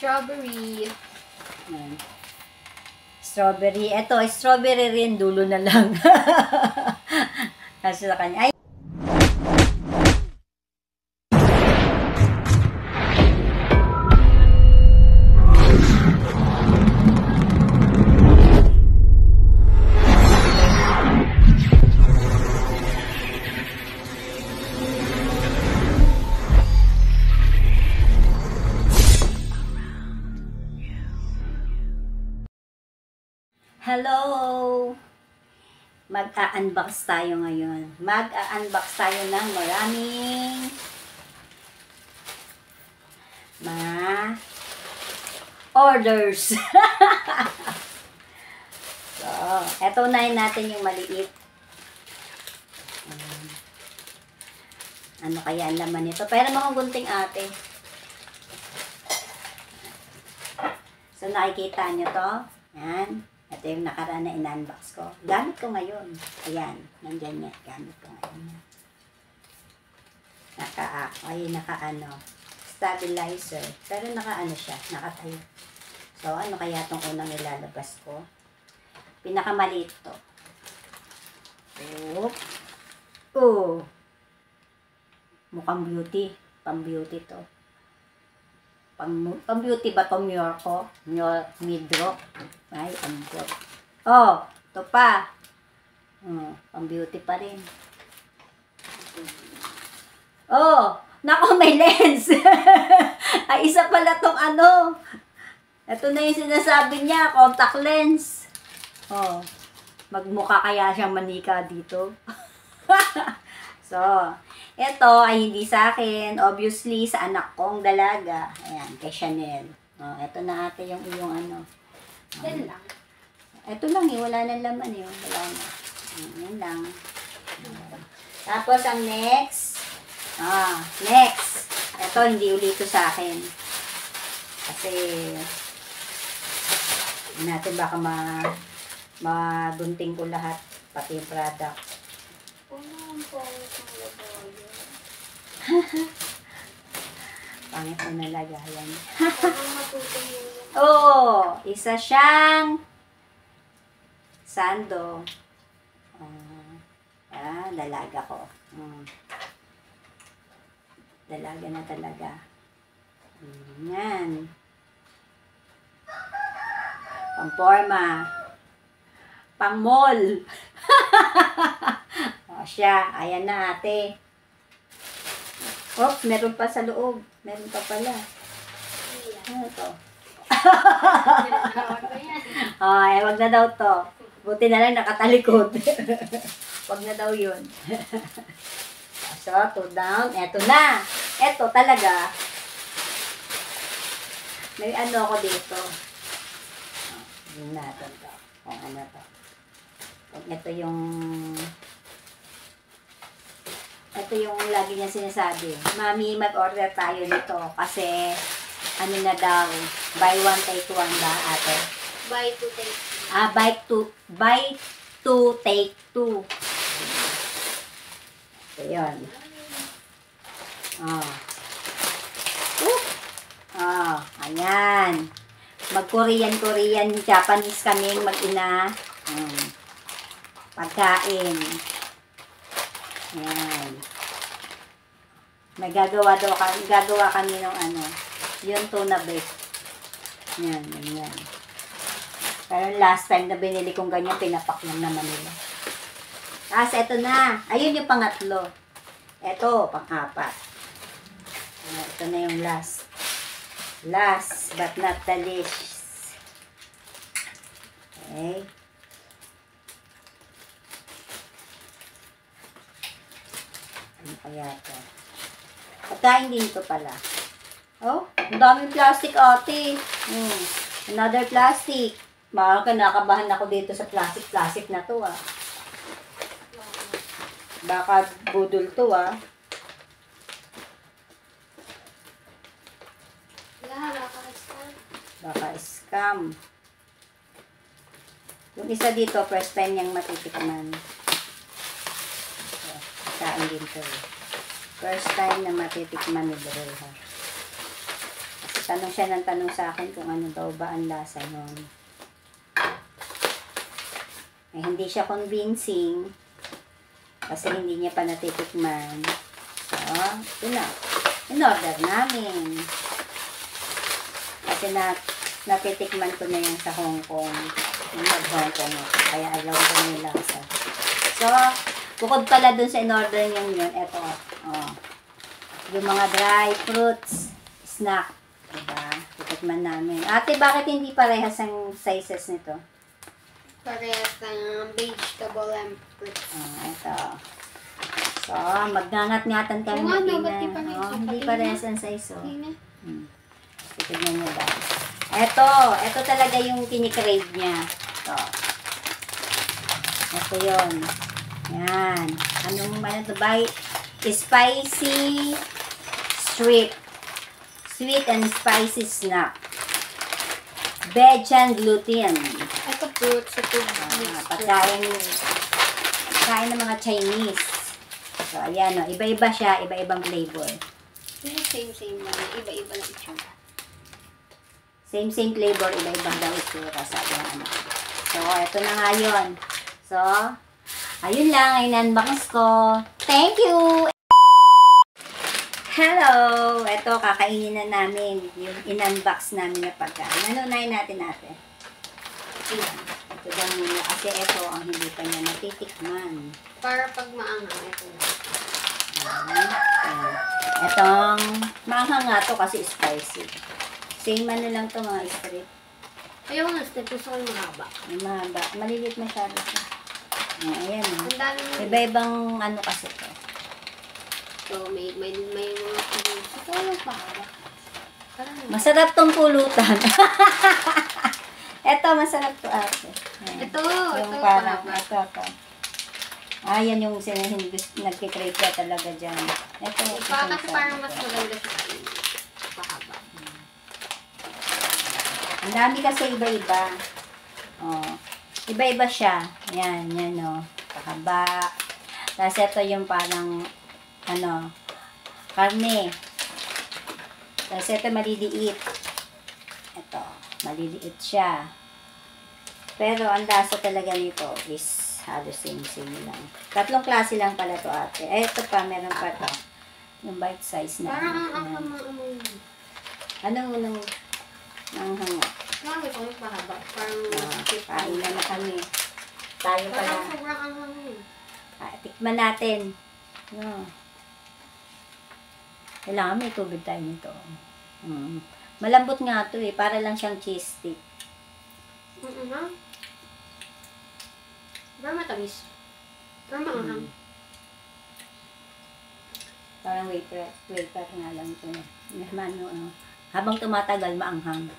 Strawberry. Ayan. Strawberry. Ito, strawberry rin. Dulo na lang. Kasi sa kanya. Ay, hello! Mag-a-unbox tayo ngayon. Mag-a-unbox tayo ng maraming orders. So, eto unahin natin yung maliit. Ano kaya ang laman nito? Pero mga gunting ate. So, nakikita nyo to. Yan. Ito yung nakaraan na in-unbox ko. Gamit ko ngayon. Ayan. Nandyan yan. Gamit ko ngayon. Naka-ano. Stabilizer. Pero naka-ano siya. Nakatayo. So, ano kaya itong unang ilalabas ko? Pinakamaliit to. Oh. Mukhang beauty. Pang-beauty to. Pang-beauty ba itong Miyoko? Midro? Ay, ambot. Oh, ito pa. Pang-beauty pa rin. Oh, naku, may lens. Ay, isa pala tong ano. Ito na yung sinasabi niya, contact lens. Oh, magmukha kaya siyang manika dito. So, ito ay hindi sa akin. Obviously, sa anak kong dalaga. Ayan, kay Chanel. Oh, ito na ate yung iyong ano. Yan lang. Ito lang eh. Wala na laman eh. Wala na. Yan lang. Tapos, ang next. Next. Ito, hindi ulit ito sa akin. Kasi, natin baka magunting ko lahat. Pati yung product. Pangit na nalagayan. Oo, isa siyang sando. Dalaga ko. Dalaga na talaga. Yan. Pang-forma. Pang-mall. Siya. Ayan na ate. Oops, meron pa sa loob. Meron pa pala. Ano to? Ay, wag na daw to. Buti na lang nakatalikod. Wag na daw yun. So, 2 down. Eto na. Eto talaga. May ano ako dito. Yun natin to. Kung ano to. Ito yung lagi niya sinasabi. Mami, mag-order tayo nito kasi ano na daw, buy one take one ba ate? Buy two take two. Buy two take two. So, yun. Ayan. Mag-Korean, Japanese kaming mag-ina. Pagkain. Ayan. May gagawa kami ng ano, yung tuna bake. Yan. Pero last time na binili kong ganyan, pinapak lang naman nila. Tapos, eto na. Ayun yung pangatlo. Eto, pang-apat. Ito na yung last. Last but not the least. Okay. Ano kaya ito? Pagkain din ito pala. Oh, ang daming plastic ate. Another plastic. Kinakabahan ako dito sa plastic na to ah. Baka budol to ah. Baka scam. Yung isa dito, first time niyang matitikman. Kain din to. First time na matitikman ni Bro. Tanong siya ng tanong sa akin kung ano daw ba ang lasa nun. Eh, hindi siya convincing kasi hindi niya pa natitikman. So, ito na. In-order namin. Kasi natitikman ko na yung sa Hong Kong. Yung mag-Hong Kong ako. Kaya alam ko na yung lasa. So, bukod pala dun sa in-order niyo yun, eto. Oh, yung mga dry fruits, snack. Diba? Titikman namin. Ate, bakit hindi parehas ang sizes nito? Parehas ng vegetable and fruits. Ito. So, magngangat-ngatan kami. Oo nga, no, ba't di parehas? Hindi parehas ang size. Oh. Tingnan. Titignan nyo guys. Ito talaga yung kinikrave niya. Ito yun. Yan. Anong man ito ba? Spicy sweet and spicy snack. Veg and gluten. Ito fruits. Ito Pagkain ng mga Chinese. So, ayan o. Iba-iba siya. Iba-ibang flavor. Same lang. Iba-iba lang itsura. Same flavor. Iba-ibang daw itsura. Sabi ng anak. So, ito na nga yun. So, ayun lang. In-unbox ko. Thank you! Hello! Ito, kakainin na namin yung in-unbox namin na pagkain. Nanunayin natin natin. Ito daw muna. Kasi ito ang hindi pa niya natitikman. Para pag maanghang, ito. Itong maanghang nga to kasi spicy. Same ano lang to mga strip. Ayaw nga, step. Gusto ko yung mahaba. Yung mahaba. Malilit masyado siya. Ayan. Ang dami mo. Iba-ibang ano kasi to. So, may mga fruits. Ito yung mahaba. Masarap tong pulutan. Ito, masarap to ate. Ito Yung parang, mahaba. ito. Yan yung nagkikrave ka talaga dyan. Ito. Kasi parang mas maganda siya. Mahaba. Ang dami kasi iba-iba. Iba-iba siya. Yan, Kahaba. Tapos ito yung parang, karne. Tapos ito maliliit. Ito, maliliit siya. Pero ang lasa talaga nito is halos same lang. Tatlong klase lang pala to ate. Ito pa, meron pa to. Yung bite size na. Parang Anong hanga? Bakit ko mas mahaba? Parang Kain na kami. Tayo pala. parang sobrang anghang. Tikman natin. Kailangan may tubig tayo nito. Malambot nga to para lang siyang cheese stick. Parang matamis. Parang maanghang. Parang wafer nga lang ito. Habang tumatagal, maanghang.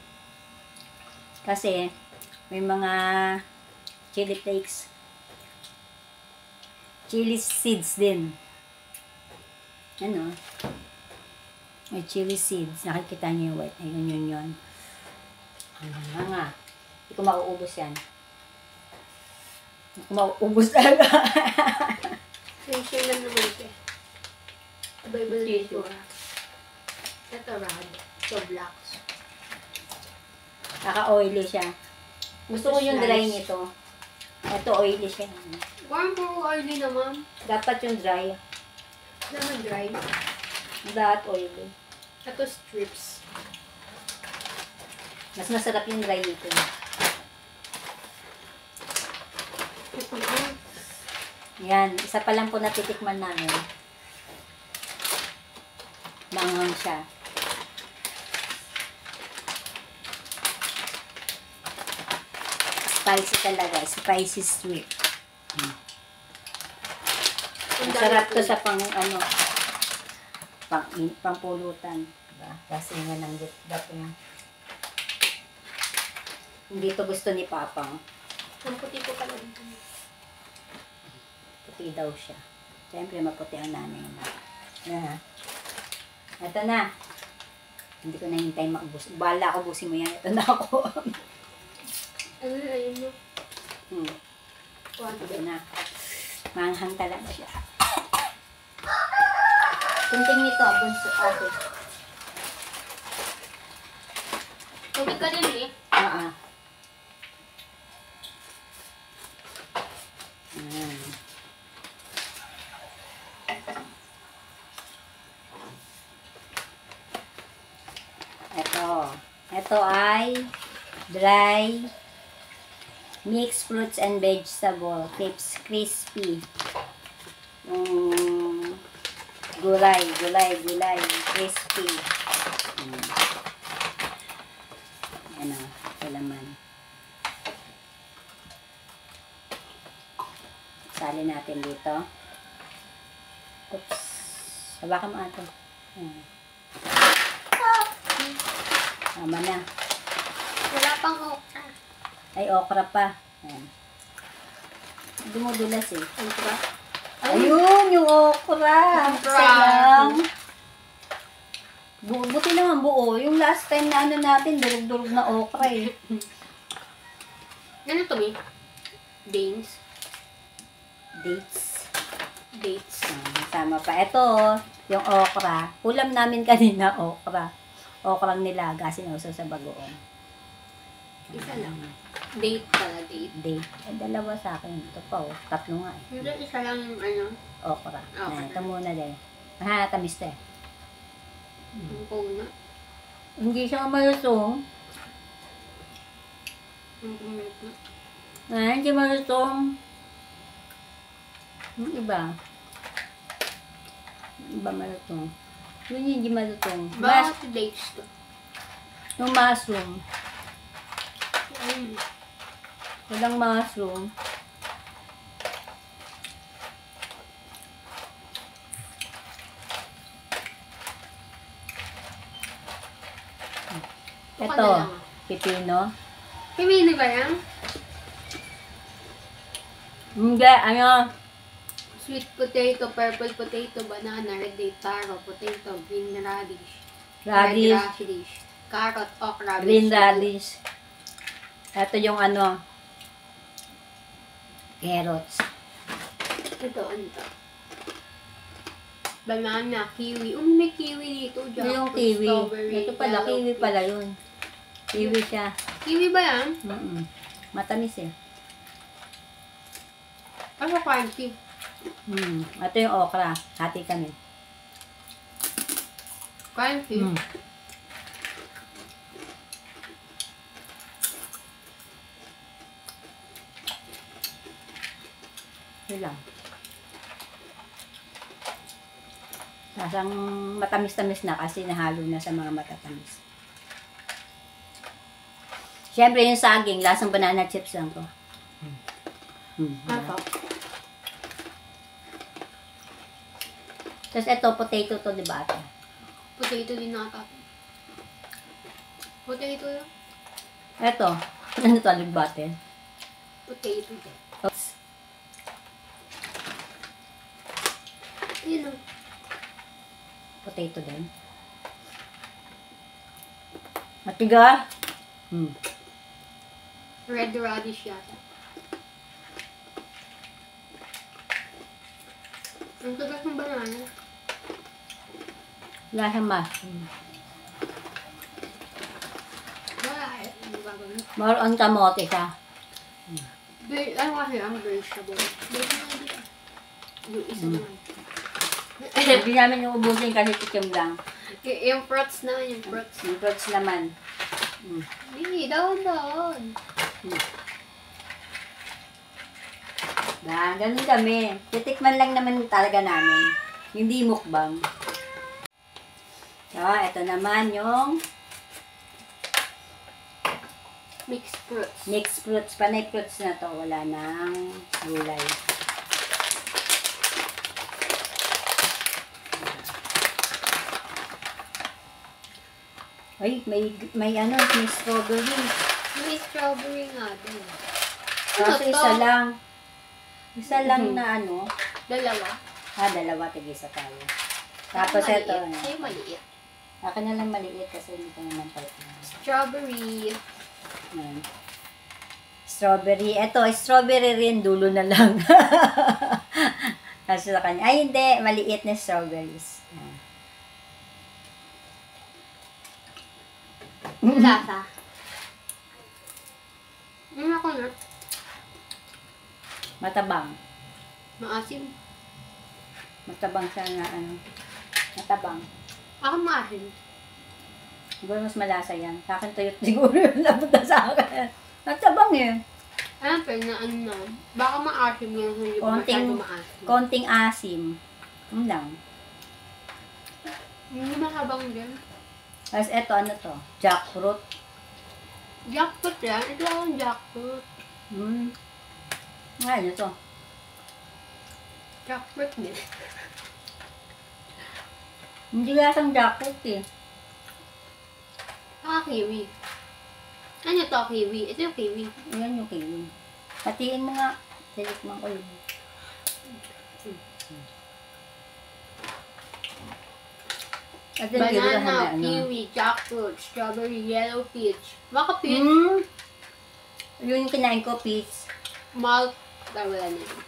Kasi, may mga chili flakes. Chili seeds din. May chili seeds. Nakikita niyo yung white. Ayun, yun. Hindi ko mauubos yan. Hindi ko mauubos talaga. Share lang naman ito. Iba-iba lang ito. Ito rad. Ito blacks. Kaka-oily siya. Gusto ko yung dry nito. Ito oily siya. Parang puro oily naman. Dapat yung dry. Naman dry. Dapat oily. Ito strips. Mas masarap yung dry nito. Yan. Isa pa lang po natitikman namin. Maanghang siya. Spicy talaga. Spicy sweet. Masarap to sa pangpulutan. Diba? Kasi nga ng dat niya. Hindi to gusto ni Papang. Ang puti ko pala dito. Puti daw siya. Siyempre maputi ang nanay na. Ito na. Hindi ko na hintay maubos. Bala ako, ubusin mo yan. Ito na ako. Ayun mo. Ito na. Manghang talaga siya. Kunting nito, bunso ate. Tubig ka din eh. Oo. Ayan. Ito ay dry mixed fruits and vegetable. Keeps crispy. Gulay. Crispy. Ano, ito naman. Sali natin dito. Oops. Habakan mo ito. Tama na. Wala pang okra. Ay, okra pa. Ayan. Dumudulas eh. Okra? Ayun, yung okra. Okra. Sayang. Buti naman buo. Yung last time na ano natin, durug-durug na okra eh. Ano to, Mi? Beans? Dates. Sama pa. Ito, yung okra. Ulam namin kanina, okra. Okrang nilaga, sinuso sa bagoong. Isa lang. Date pala, date. Date. Ay, dalawa sa akin. Ito pa, oh. Tatlo nga eh. Hindi, isa lang yung ano. Okra. Okra. Ito muna din. Tamis eh. Yung puno. Hindi siya malusong. Yung puno. Hindi malusong. Yung iba. Yung iba malusong. Yung hindi malusong. Bakit dates to? Yung mushroom. Ayun. Walang mushroom. Ito, pipino. Pimili ba yan? Hindi, ano, Sweet potato, purple potato, banana, red date, taro, potato, green radish, red radish, radish, carrot, okra, green vegetable. radish. Ito yung ano, carrots. Ito, ano to? Banana, kiwi. May kiwi dito. Ito yung jackfruit, kiwi. strawberry, Ito pala, yellow kiwi peach. pala yun. Kiwi siya. Kiwi ba yan? Matamis eh. Ano crunchy? Ito yung okra. Hati kami. Crunchy? Yun lang. Lasang matamis-tamis na kasi nahalo na sa mga matatamis. Siyempre yung saging, lasang banana chips lang to. Ako. Tapos ito, potato to, di ba ate? Potato din nata. Potato yun? Ito, ano to, alugbate? Potato din. Oops. Yun o. Potato din. Matiga? Red radish yata. Ang tagas ng banana. Lasang mushroom. Wala eh. Ano gagawin? More on kamote siya. Ano kasi ang vegetable? Yung isa naman. Hindi namin yung ubusin kasi tikim lang. Yung fruits naman, yung fruits. Yung fruits naman. Hindi, daon. Ganun kami. Titikman lang naman talaga namin. Hindi mukbang. So, ito naman yung Mixed fruits. mixed fruits. Panay fruits na to. Wala nang gulay. Ay, may ano, may strawberry. May strawberry nga din. Kaso to? isa lang. Isa lang na ano. Dalawa. Dalawa. Tig-isa tayo. Tapos ito. Sa'yo maliit. Akin na lang maliit kasi hindi ko naman type na. Strawberry. Ayan. Strawberry. Ito, strawberry rin. Dulo na lang. Kasi sa kanya. Ay, hindi. Maliit na strawberries. Ayan. Lasa. Ako na. Matabang. Maasim. Matabang siya na ano. Matabang. Ako maasim. Siguro mas malasa yan. Sa akin tuyot siguro yun. Napunta sa akin. Matabang eh. Pero na ano na. Baka maasim yung hindi ko masyado maasim. Konting asim. Yun lang. Hindi mahabang din. Tapos eto, ano to? Jackfruit. Jackfruit yan. Ito lang ang jackfruit. Ano to? Jackfruit din. Hindi lasang jackfruit eh. Kiwi. Ano to, kiwi? Ito yung kiwi. Ayan yung kiwi. Hatiin mo nga. Tinikman ko yun. At yung kiwi lang Banana, ano. kiwi, jackfruit, strawberry, yellow peach. Baka peach, Yun yung kinain ko, peach. malt. Wala na yun.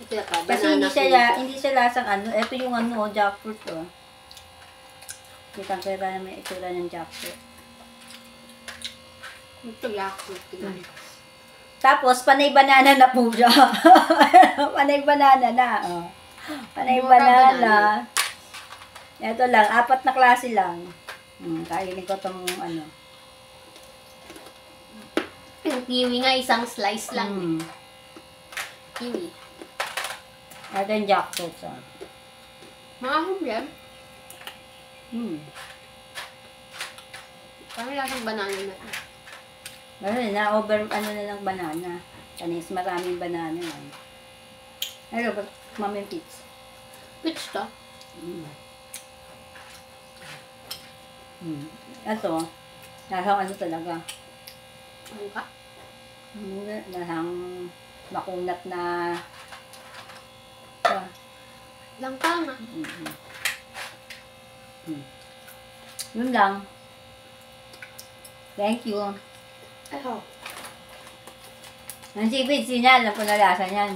Ito na ka, Kasi banana, hindi siya lasang ano. Ito yung ano, jackfruit oh. Kitang-kita na may itsura ng jackfruit. Ito jackfruit. Tapos, panay banana na po siya. Panay banana na. Oh. Panay Mura banana. Ito lang, 4 na klase lang. Kainin ko itong ano. Yung kiwi nga, isang slice lang. Kiwi. Ito yung jackfruit. So. Makahom yan. Parang lasang banana na. Kasi na-over ano na ng banana. Kanis, maraming banana yan. Ano ba? Mami peach. Peach to. Ito, lasang ano talaga. Ano ka? Lasang makunat na Langka nga. Yun lang. Thank you. Ano? Ang sipid, sinal. Alam ko na lasa niyan.